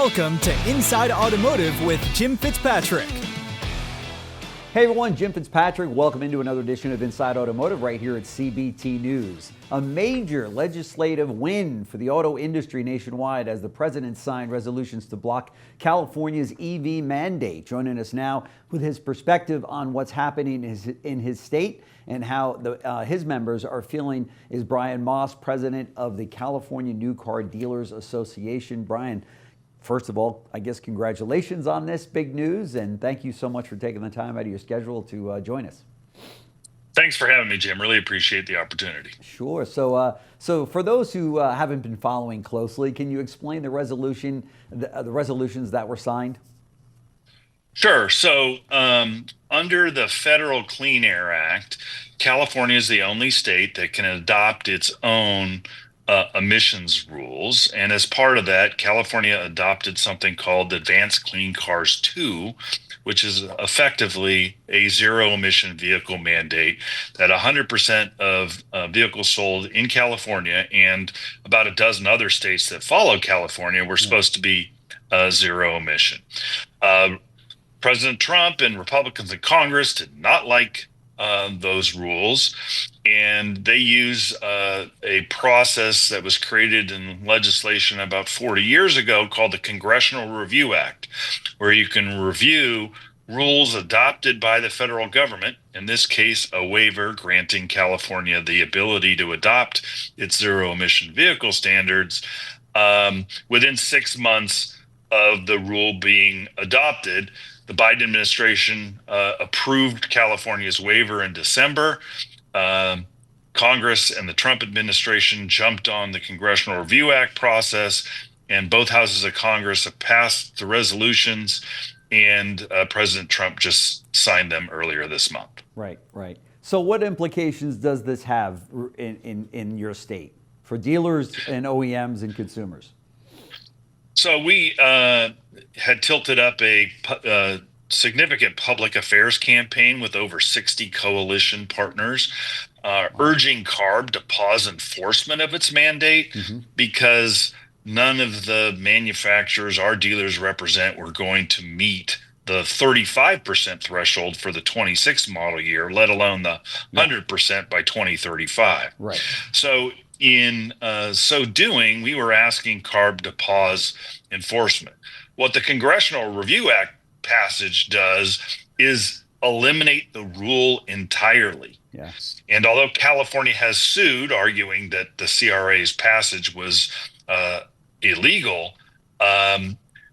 Welcome to Inside Automotive with Jim Fitzpatrick. Hey everyone, Jim Fitzpatrick. Welcome into another edition of Inside Automotive right here at CBT News. A major legislative win for the auto industry nationwide as the president signed resolutions to block California's EV mandate. Joining us now with his perspective on what's happening in his state and how his members are feeling is Brian Maas, president of the California New Car Dealers Association. Brian, first of all, I guess congratulations on this big news, and thank you so much for taking the time out of your schedule to join us. Thanks for having me, Jim. Really appreciate the opportunity. Sure. So for those who haven't been following closely, can you explain the resolutions that were signed? Sure. So under the Federal Clean Air Act, California is the only state that can adopt its own emissions rules. And as part of that, California adopted something called Advanced Clean Cars 2, which is effectively a zero-emission vehicle mandate that 100% of vehicles sold in California and about a dozen other states that follow California were supposed to be zero emission. President Trump and Republicans in Congress did not like those rules, and they use a process that was created in legislation about 40 years ago called the Congressional Review Act, where you can review rules adopted by the federal government, in this case a waiver granting California the ability to adopt its zero-emission vehicle standards within 6 months of the rule being adopted. The Biden administration approved California's waiver in December. Congress and the Trump administration jumped on the Congressional Review Act process, and both houses of Congress have passed the resolutions, and President Trump just signed them earlier this month. Right. So what implications does this have in your state for dealers and OEMs and consumers? So we had tilted up a significant public affairs campaign with over 60 coalition partners, urging CARB to pause enforcement of its mandate because none of the manufacturers our dealers represent were going to meet the 35% threshold for the 26 model year, let alone the 100% by 2035. Right. So in so doing, we were asking CARB to pause enforcement. What the Congressional Review Act passage does is eliminate the rule entirely. Yeah. And although California has sued, arguing that the CRA's passage was illegal,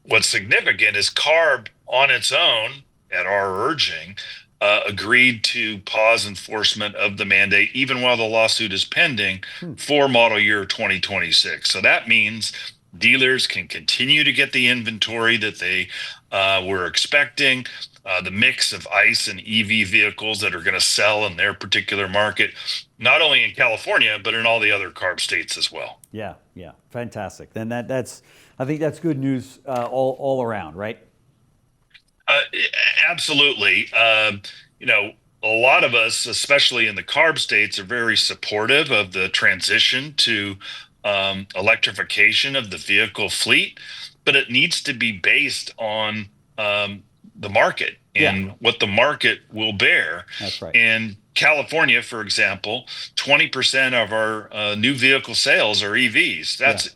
what's significant is CARB on its own, at our urging, agreed to pause enforcement of the mandate even while the lawsuit is pending for model year 2026. So that means dealers can continue to get the inventory that they were expecting, the mix of ICE and EV vehicles that are going to sell in their particular market, not only in California, but in all the other CARB states as well. Yeah, fantastic. Then I think that's good news all around, right? Absolutely. A lot of us, especially in the CARB states, are very supportive of the transition to electrification of the vehicle fleet, but it needs to be based on the market and what the market will bear. That's right. In California, for example, 20% of our new vehicle sales are EVs. That's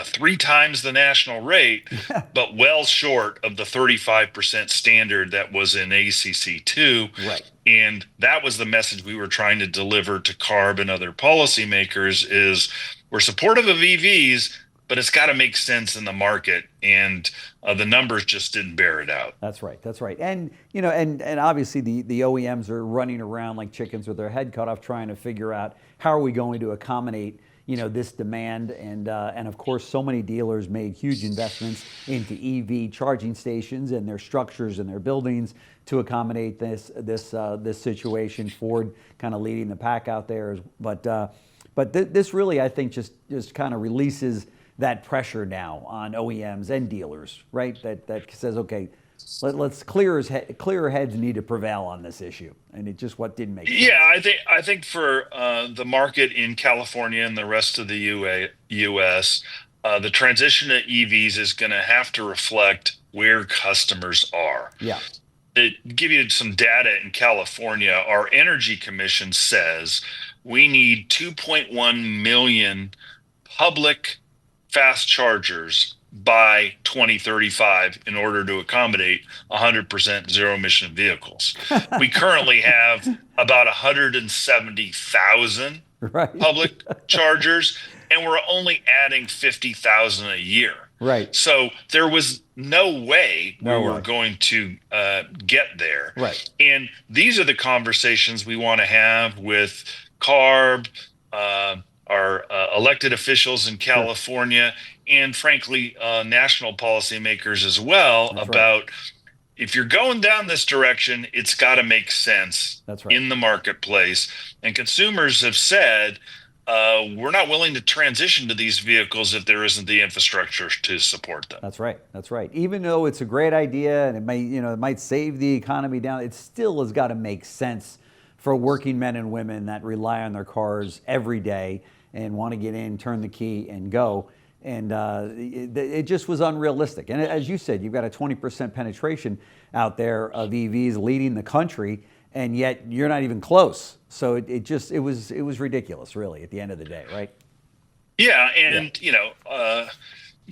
3 times the national rate, but well short of the 35% standard that was in ACC2. Right. And that was the message we were trying to deliver to CARB and other policymakers is we're supportive of EVs, but it's got to make sense in the market, and the numbers just didn't bear it out. That's right. And and obviously the OEMs are running around like chickens with their head cut off, trying to figure out how are we going to accommodate this demand, and of course so many dealers made huge investments into EV charging stations and their structures and their buildings to accommodate this situation. Ford kind of leading the pack out there, but this really, I think, just kind of releases that pressure now on OEMs and dealers, right? That says, okay, let's clearer heads need to prevail on this issue, and it just didn't make sense. Yeah, I think for the market in California and the rest of the U.S., the transition to EVs is going to have to reflect where customers are. Yeah. To give you some data in California, our Energy Commission says we need 2.1 million public fast chargers by 2035 in order to accommodate 100% zero emission vehicles. We currently have about 170,000 Right. public chargers, and we're only adding 50,000 a year. Right. So there was no way we No were way. going to get there. Right. And these are the conversations we want to have with CARB, our elected officials in California, and frankly, national policymakers as well. That's about right. If you're going down this direction, it's got to make sense. That's right. In the marketplace. And consumers have said, we're not willing to transition to these vehicles if there isn't the infrastructure to support them. That's right. That's right. Even though it's a great idea and it might save the economy down, it still has got to make sense for working men and women that rely on their cars every day and want to get in, turn the key, and go. And it just was unrealistic. And as you said, you've got a 20% penetration out there of EVs leading the country, and yet you're not even close. So it was ridiculous, really, at the end of the day, right? Yeah, and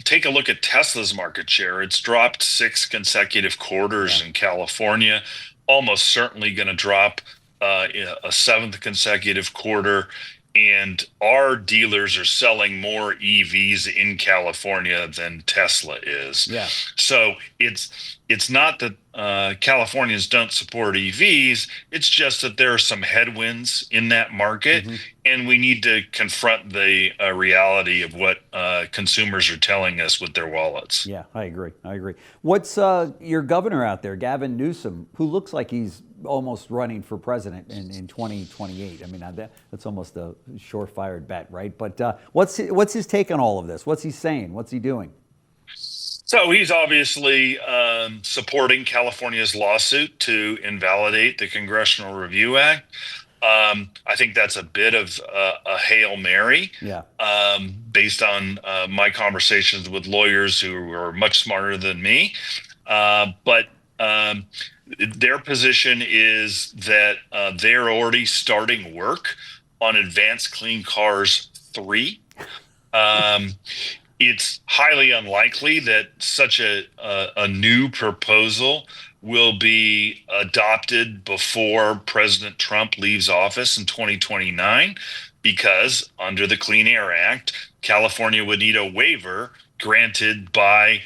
take a look at Tesla's market share. It's dropped 6 consecutive quarters in California, almost certainly going to drop a 7th consecutive quarter. And our dealers are selling more EVs in California than Tesla is. Yeah. So it's not that Californians don't support EVs. It's just that there are some headwinds in that market, and we need to confront the reality of what consumers are telling us with their wallets. Yeah, I agree. What's your governor out there, Gavin Newsom, who looks like he's almost running for president in 2028? I mean, that's almost a surefire bet, right? But what's his take on all of this? What's he saying? What's he doing? So he's obviously supporting California's lawsuit to invalidate the Congressional Review Act. I think that's a bit of a Hail Mary, based on my conversations with lawyers who are much smarter than me. But their position is that they're already starting work on Advanced Clean Cars 3. It's highly unlikely that such a new proposal will be adopted before President Trump leaves office in 2029, because under the Clean Air Act, California would need a waiver granted by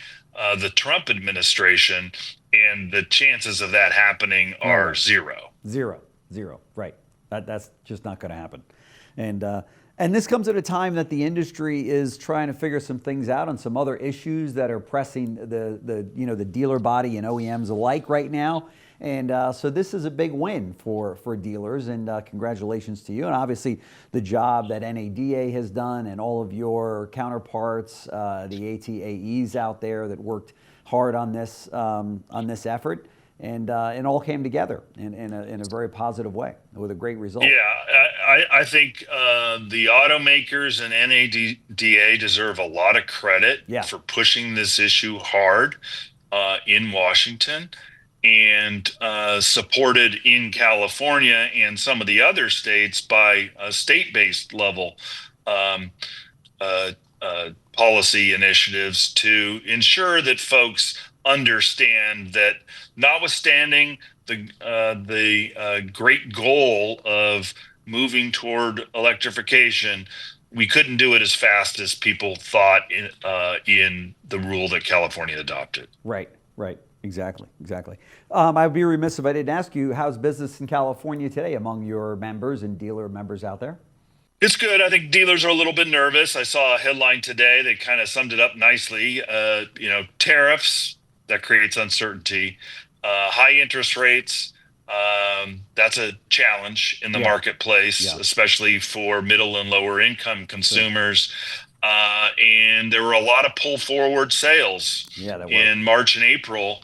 the Trump administration, and the chances of that happening are zero. Zero. Right. That's just not going to happen. And this comes at a time that the industry is trying to figure some things out on some other issues that are pressing the dealer body and OEMs alike right now. And so this is a big win for dealers, and congratulations to you. And obviously the job that NADA has done and all of your counterparts, the ATAEs out there that worked hard on this effort. And all came together in a very positive way with a great result. Yeah, I think the automakers and NADA deserve a lot of credit for pushing this issue hard in Washington, and supported in California and some of the other states by state-based level policy initiatives to ensure that folks understand that, notwithstanding the great goal of moving toward electrification, we couldn't do it as fast as people thought in the rule that California adopted. Right. Exactly. I'd be remiss if I didn't ask you, how's business in California today among your members and dealer members out there? It's good. I think dealers are a little bit nervous. I saw a headline today that kind of summed it up nicely. Tariffs, that creates uncertainty. High interest rates, that's a challenge in the marketplace, especially for middle and lower income consumers. And there were a lot of pull forward sales in March and April.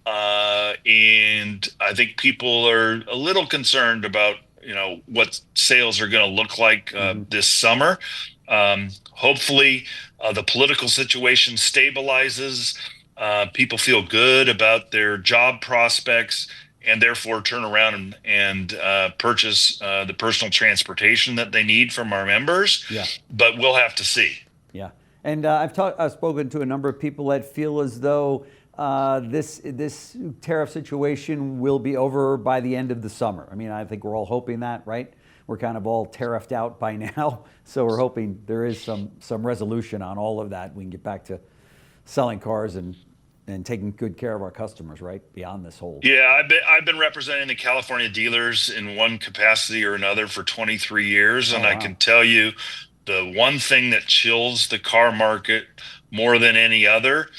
And I think people are a little concerned about what sales are going to look like this summer. Hopefully, the political situation stabilizes. People feel good about their job prospects, and therefore turn around and purchase the personal transportation that they need from our members. Yeah. But we'll have to see. Yeah. And I've spoken to a number of people that feel as though this tariff situation will be over by the end of the summer. I mean, I think we're all hoping that, right? We're kind of all tariffed out by now, so we're hoping there is some resolution on all of that. We can get back to selling cars and taking good care of our customers, right? Beyond this whole. Yeah, I've been representing the California dealers in one capacity or another for 23 years, and I can tell you, the one thing that chills the car market more than any other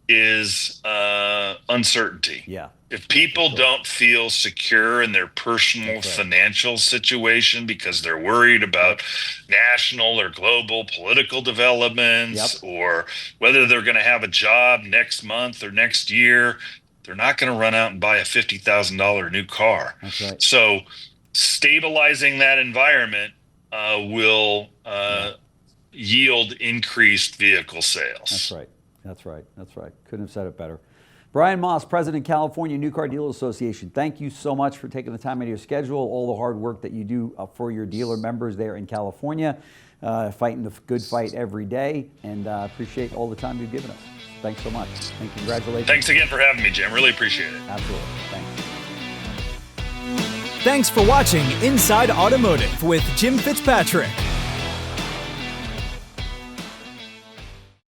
is uncertainty. Yeah. If people don't feel secure in their personal financial situation because they're worried about national or global political developments, or whether they're going to have a job next month or next year, they're not going to run out and buy a $50,000 new car. That's right. So stabilizing that environment will yield increased vehicle sales. That's right. That's right. That's right. Couldn't have said it better. Brian Maas, President, California New Car Dealer Association. Thank you so much for taking the time out of your schedule, all the hard work that you do for your dealer members there in California, fighting the good fight every day, and appreciate all the time you've given us. Thanks so much, and congratulations. Thanks again for having me, Jim. Really appreciate it. Absolutely. Thanks. Thanks for watching Inside Automotive with Jim Fitzpatrick.